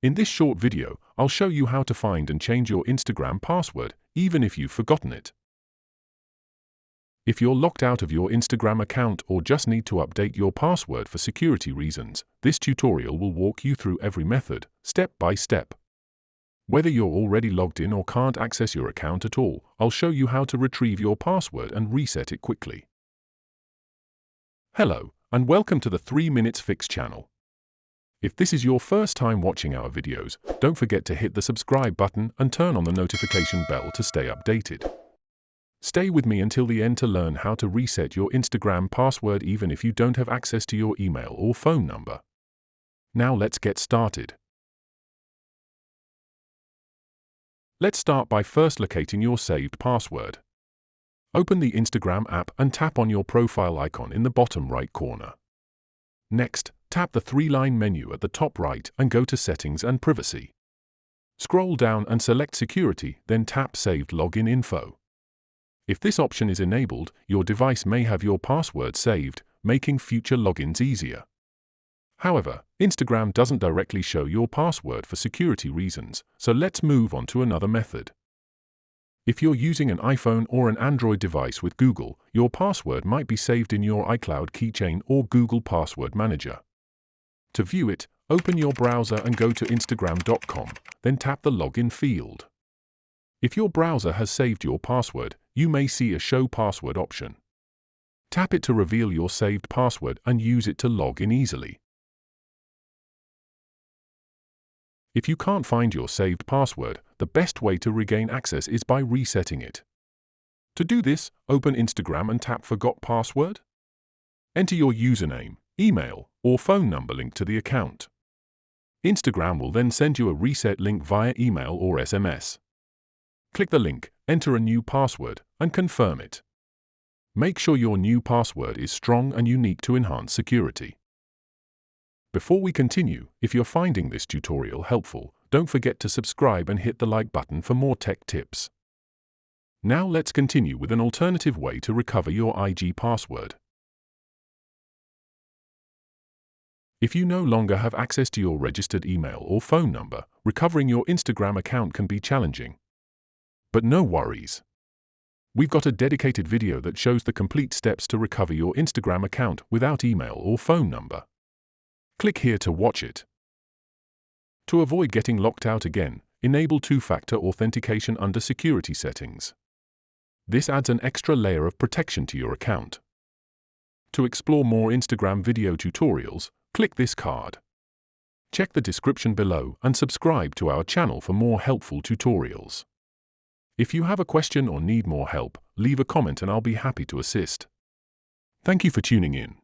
In this short video, I'll show you how to find and change your Instagram password, even if you've forgotten it. If you're locked out of your Instagram account or just need to update your password for security reasons, this tutorial will walk you through every method, step by step. Whether you're already logged in or can't access your account at all, I'll show you how to retrieve your password and reset it quickly. Hello, and welcome to the 3 Minutes Fix channel. If this is your first time watching our videos, don't forget to hit the subscribe button and turn on the notification bell to stay updated. Stay with me until the end to learn how to reset your Instagram password even if you don't have access to your email or phone number. Now let's get started. Let's start by first locating your saved password. Open the Instagram app and tap on your profile icon in the bottom right corner. Next, tap the three-line menu at the top right and go to Settings and Privacy. Scroll down and select Security, then tap Saved Login Info. If this option is enabled, your device may have your password saved, making future logins easier. However, Instagram doesn't directly show your password for security reasons, so let's move on to another method. If you're using an iPhone or an Android device with Google, your password might be saved in your iCloud keychain or Google Password Manager. To view it, open your browser and go to Instagram.com, then tap the Login field. If your browser has saved your password, you may see a Show Password option. Tap it to reveal your saved password and use it to log in easily. If you can't find your saved password, the best way to regain access is by resetting it. To do this, open Instagram and tap Forgot Password. Enter your username, email, or phone number linked to the account. Instagram will then send you a reset link via email or SMS. Click the link, enter a new password, and confirm it. Make sure your new password is strong and unique to enhance security. Before we continue, if you're finding this tutorial helpful, don't forget to subscribe and hit the like button for more tech tips. Now let's continue with an alternative way to recover your IG password. If you no longer have access to your registered email or phone number, recovering your Instagram account can be challenging. But no worries. We've got a dedicated video that shows the complete steps to recover your Instagram account without email or phone number. Click here to watch it. To avoid getting locked out again, enable two-factor authentication under Security Settings. This adds an extra layer of protection to your account. To explore more Instagram video tutorials, click this card. Check the description below and subscribe to our channel for more helpful tutorials. If you have a question or need more help, leave a comment and I'll be happy to assist. Thank you for tuning in.